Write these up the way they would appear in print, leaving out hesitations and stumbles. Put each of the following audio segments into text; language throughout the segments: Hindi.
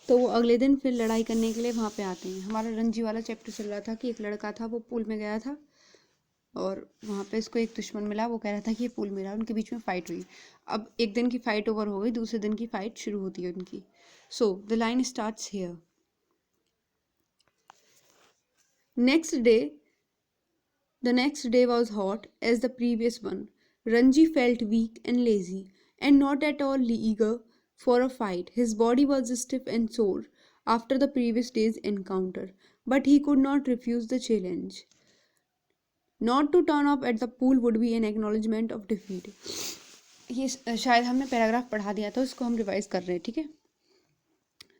तो वो अगले दिन फिर लड़ाई करने के लिए वहाँ पे आते हैं। हमारा रंजी वाला चैप्टर चल रहा था कि एक लड़का था, वो पूल में गया था और वहाँ पे इसको एक दुश्मन मिला, वो कह रहा था कि ये पूल मेरा, उनके बीच में फाइट हुई। अब एक दिन की फाइट ओवर हो गई, दूसरे दिन की फाइट शुरू होती है उनकी। So the line starts here. Next day The next day was hot as the previous one. Ranji felt weak and lazy, and not at all eager for a fight. His body was stiff and sore after the previous day's encounter, but he could not refuse the challenge. Not to turn up at the pool would be an acknowledgement of defeat. ये शायद हमने पैराग्राफ पढ़ा दिया था, उसको हम रिवाइज कर रहे हैं, ठीक है।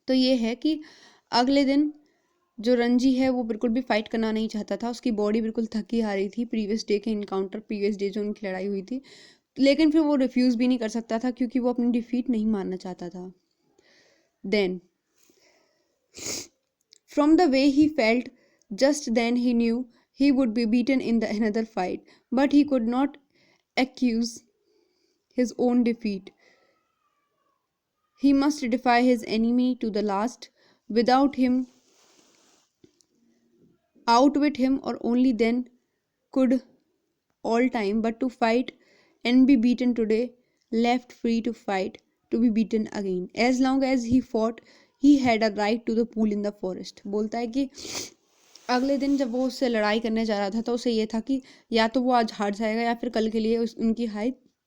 तो ये है कि अगले दिन जो रंजी है वो बिल्कुल भी फाइट करना नहीं चाहता था, उसकी बॉडी बिल्कुल थकी हारी थी प्रीवियस डे के इनकाउंटर, प्रीवियस डे जो उनकी लड़ाई हुई थी। लेकिन फिर वो रिफ्यूज़ भी नहीं कर सकता था क्योंकि वो अपनी डिफीट नहीं मानना चाहता था। Then from the way he felt just then he knew he would be beaten in the another fight, but he could not accuse his own defeat. He must defy his enemy to the last. Without him outwit him, or only then could all time, but to fight and be beaten today, left free to fight to be beaten again. As long as he fought, he had a right to the pool in the forest. बोलता है कि अगले दिन जब वो उससे लड़ाई करने जा रहा था तो उसे ये था कि या तो वो आज हार जाएगा या फिर कल के लिए उनकी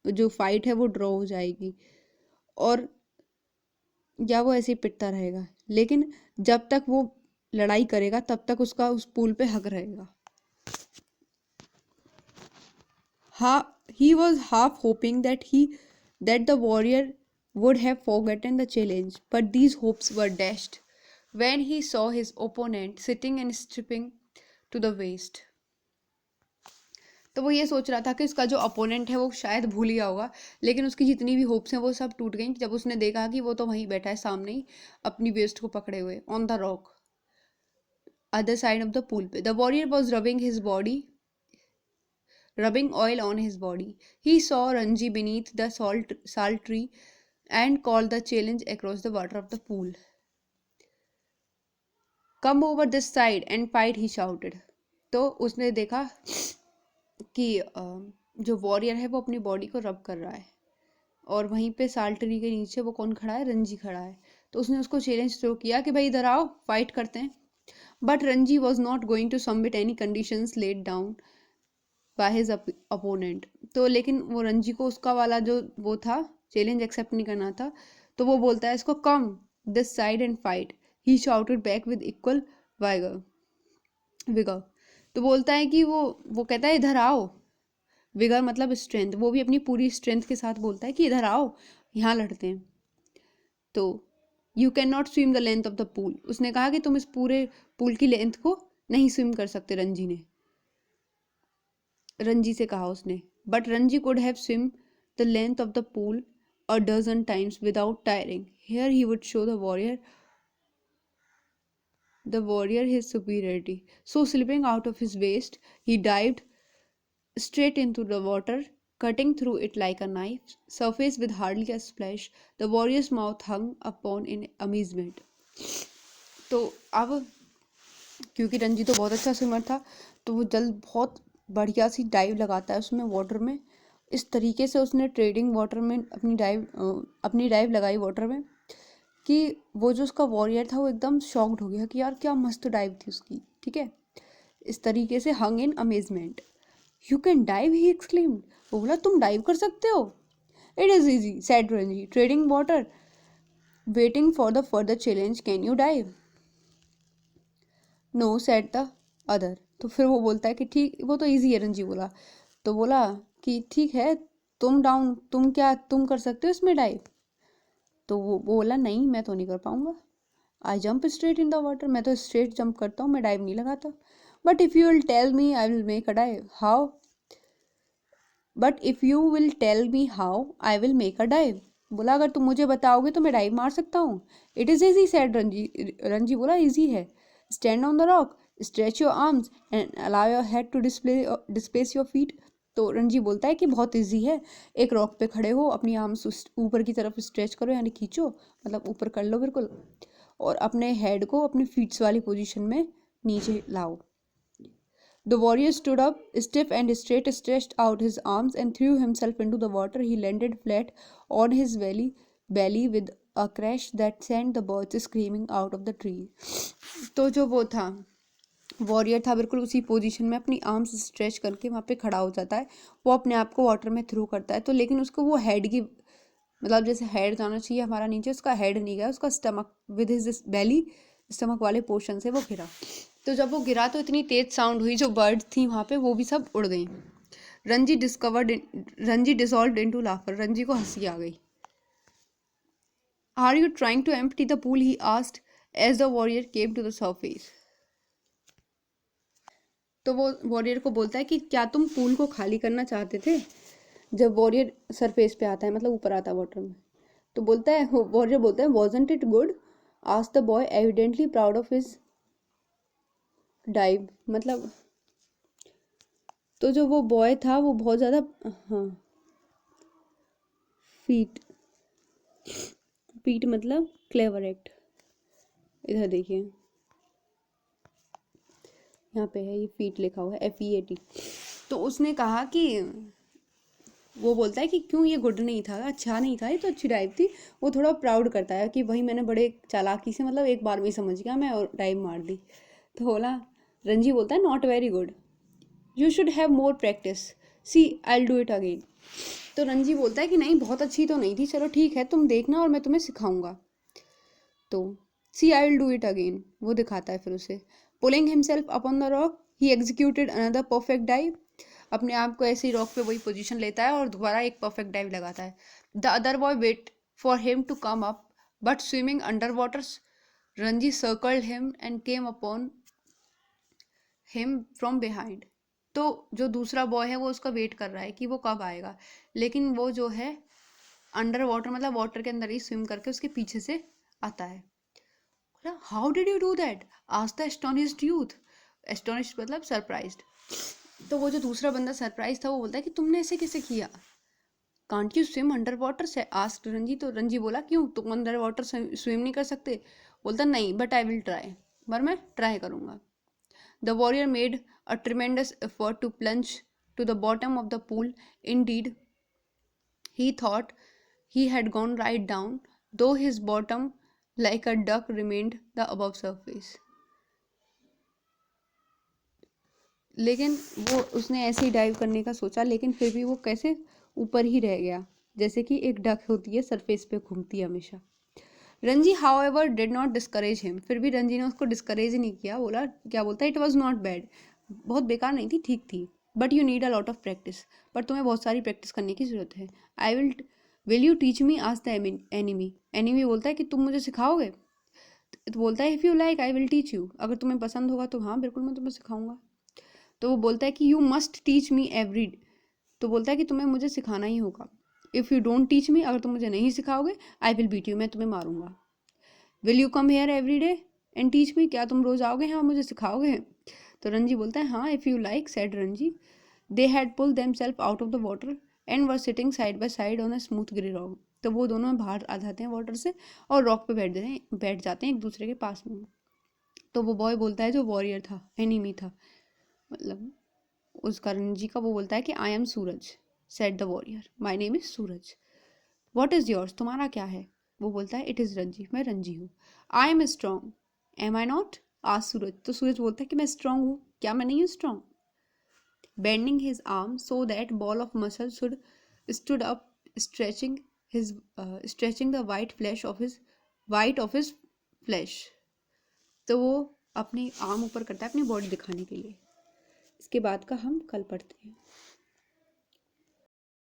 जो फाइट है वो ड्रॉ हो जाएगी, और या वो ऐसे ही पिटता रहेगा। लेकिन जब तक वो लड़ाई करेगा तब तक उसका उस पूल पे हक रहेगा। He was half hoping that the warrior would have forgotten the challenge, but these hopes were dashed when he saw his opponent sitting and stripping to the waist. तो वो ये सोच रहा था कि उसका जो अपोनेंट है वो शायद भूल गया होगा, लेकिन उसकी जितनी भी होप्स हैं वो सब टूट गई जब उसने देखा कि वो तो वहीं बैठा है सामने ही अपनी वेस्ट को पकड़े हुए on the rock other side of the pool पे। The warrior was rubbing oil on his body. He saw Ranji beneath the salt tree and called the challenge across the water of the pool. Come over this side and fight, he shouted. तो उसने देखा कि जो वॉरियर है वो अपनी बॉडी को रब कर रहा है और वहीं पे साल्ट ट्री के नीचे वो कौन खड़ा है, रंजी खड़ा है। तो उसने उसको चैलेंज थ्रो किया कि भाई इधर आओ, फाइट करते हैं। But Ranji was not going to submit any conditions laid down by his opponent. तो लेकिन वो रंजी को उसका वाला जो वो था चैलेंज एक्सेप्ट नहीं करना था, तो वो बोलता है इसको come this side and fight, he shouted back with equal vigour. तो बोलता है कि वो कहता है इधर आओ, विगर मतलब स्ट्रेंथ, वो भी अपनी पूरी स्ट्रेंथ के साथ बोलता है कि इधर आओ यहाँ लड़ते हैं। तो you can not swim the length of the pool, उसने कहा कि तुम इस पूरे पूल की लेंथ को नहीं स्विम कर सकते, रंजी से कहा उसने। But Ranji could have swim the length of the pool a dozen times without tiring. Here he would show the warrior his superiority. So slipping out of his waist, he dived straight into the water, cutting through it like a knife, surface with hardly a splash. The warrior's mouth hung upon in amazement. तो अब क्योंकि रंजी तो बहुत अच्छा स्विमर था, तो वो जल्द बहुत बढ़िया सी डाइव लगाता है उसमें वाटर में। इस तरीके से उसने ट्रेडिंग वाटर में अपनी डाइव लगाई वाटर में कि वो जो उसका वॉरियर था वो एकदम शॉक्ड हो गया कि यार क्या मस्त डाइव थी उसकी, ठीक है। इस तरीके से hung in amazement. You can dive, he exclaimed. वो बोला तुम डाइव कर सकते हो। It is easy said Ranji, treading water waiting for the further challenge, can you dive. No said the other. तो फिर वो बोलता है कि ठीक, वो तो ईजी है, रंजी बोला। तो बोला कि ठीक है, तुम कर सकते हो इसमें डाइव। तो वो बोला नहीं, मैं तो नहीं कर पाऊंगा। I jump straight in the water, मैं तो स्ट्रेट जंप करता हूँ, मैं डाइव नहीं लगाता। But if you will tell me I will make a dive how I will make a dive. बोला अगर तुम मुझे बताओगे तो मैं डाइव मार सकता हूँ। It is easy said Ranji बोला ईजी है। Stand on the rock, stretch your arms and allow your head to displace your feet. तो रंजी बोलता है कि बहुत इजी है, एक रॉक पे खड़े हो, अपनी आर्म्स ऊपर की तरफ स्ट्रेच करो यानी खींचो, मतलब ऊपर कर लो बिल्कुल, और अपने हेड को अपने फीट्स वाली पोजीशन में नीचे लाओ। The warrior stood up, stiff and straight, stretched out his arms, and threw himself into the water. He landed flat on his belly with a crash that sent the birds screaming out of the tree. तो जो वो था वॉरियर था बिल्कुल उसी पोजीशन में अपनी आर्म्स स्ट्रेच करके वहाँ पे खड़ा हो जाता है। वो अपने आप को वाटर में थ्रो करता है, तो लेकिन उसको वो हेड की, मतलब जैसे हेड जाना चाहिए हमारा नीचे, उसका हेड नहीं गया, उसका stomach with his belly, stomach वाले पोर्शन से वो गिरा। तो जब वो गिरा तो इतनी तेज साउंड हुई, जो बर्ड थी वहाँ पे वो भी सब उड़ गई। Ranji dissolved into laughter, Ranji को हंसी आ गई। Are you trying to empty the pool, he asked as the warrior came to the surface. तो वो वॉरियर को बोलता है कि क्या तुम पूल को खाली करना चाहते थे। जब वॉरियर सरफेस पे आता है, मतलब ऊपर आता है वाटर में, तो बोलता है, वॉरियर बोलता है, wasn't it good, asked the boy evidently proud of his dive. मतलब तो जो वो बॉय था वो बहुत ज़्यादा, हाँ, फीट, फीट मतलब क्लेवर एक्ट। इधर देखिए, यहाँ पे है, ये फीट लिखा हुआ है, FEAT। तो उसने कहा कि वो बोलता है कि क्यों ये गुड नहीं था, अच्छा नहीं था, ये तो अच्छी डाइव थी। वो थोड़ा प्राउड करता है कि वही मैंने बड़े चालाकी से, मतलब एक बार में ही समझ गया मैं और डाइव मार दी। तो बोला, रंजी बोलता है, not very good, you should have more practice, see I will do it again. तो रंजी बोलता है कि नहीं, बहुत अच्छी तो नहीं थी, चलो ठीक है, तुम देखना और मैं तुम्हें सिखाऊंगा। तो see I will do it again, वो दिखाता है फिर उसे। Pulling himself upon the rock, he executed another perfect dive. अपने आप को ऐसे ही रॉक पे वही पोजीशन लेता है और दोबारा एक परफेक्ट डाइव लगाता है। The other boy wait for him to come up, but swimming under water, Ranji circled him and came upon him from behind. तो जो दूसरा बॉय है वो उसका वेट कर रहा है कि वो कब आएगा, लेकिन वो जो है अंडर वाटर, मतलब वाटर के अंदर ही स्विम करके उसके पीछे से आता है। How did you do that, asked the astonished youth. Astonished मतलब सरप्राइज्ड। तो वो जो दूसरा बंदा सरप्राइज था वो बोलता है कि तुमने ऐसे कैसे किया। Can't you swim under water, से आस्क्ड रंजी। तो रंजी बोला, क्यों, तुम अंडर वाटर स्विम नहीं कर सकते। बोलता, नहीं, बट आई विल ट्राई, पर मैं ट्राई करूंगा। The warrior made a tremendous effort to plunge to the bottom of the pool. Indeed, he thought he had gone right down, though his bottom, like a duck, remained the above surface. लेकिन वो उसने ऐसे ही डाइव करने का सोचा, लेकिन फिर भी वो कैसे ऊपर ही रह गया, जैसे कि एक डक होती है सरफेस पे घूमती है हमेशा। Ranji however did not discourage him, फिर भी रंजी ने उसको डिस्करेज नहीं किया। बोला, क्या बोलता है, इट वॉज नॉट बैड, बहुत बेकार नहीं थी, ठीक थी, but you need a lot of practice, पर तुम्हें बहुत सारी प्रैक्टिस करने की जरूरत है। I will you teach me, आज द एनिमी। एनिमी बोलता है कि तुम मुझे सिखाओगे। तो बोलता है, if you like I will teach you, अगर तुम्हें पसंद होगा तो हाँ बिल्कुल मैं तुम्हें सिखाऊंगा। तो वो बोलता है कि you must teach me every, तो बोलता है कि तुम्हें मुझे सिखाना ही होगा। If you don't teach me, अगर तुम मुझे नहीं सिखाओगे, आई विल बीट यू, मैं तुम्हें मारूंगा। Will you come here every day and teach me, क्या तुम रोज आओगे यहाँ मुझे सिखाओगे। तो रंजी बोलता है, हाँ, if you like, said Ranji. They had pulled themselves out of the water and were sitting side by side on a smooth grey rock. तो वो दोनों बाहर आ जाते हैं वाटर से और रॉक पे बैठ जाते हैं एक दूसरे के पास में। तो वो बॉय बोलता है, जो वॉरियर था, एनिमी था, मतलब उसका रंजी का, वो बोलता है कि I am Suraj. Said the warrior, my name is Suraj. What is yours, तुम्हारा क्या है। वो बोलता है, इट इज़ रंजी, मैं रंजी हूँ। I am strong, am I not, आज सूरज। तो सूरज बोलता है कि मैं स्ट्रॉन्ग हूँ, क्या मैं नहीं हूँ strong. Bending his arm so that ball of muscle stood up, stretching his stretching the white of his flash. तो वो अपनी आर्म ऊपर करता है अपनी बॉडी दिखाने के लिए। इसके बाद का हम कल पढ़ते हैं।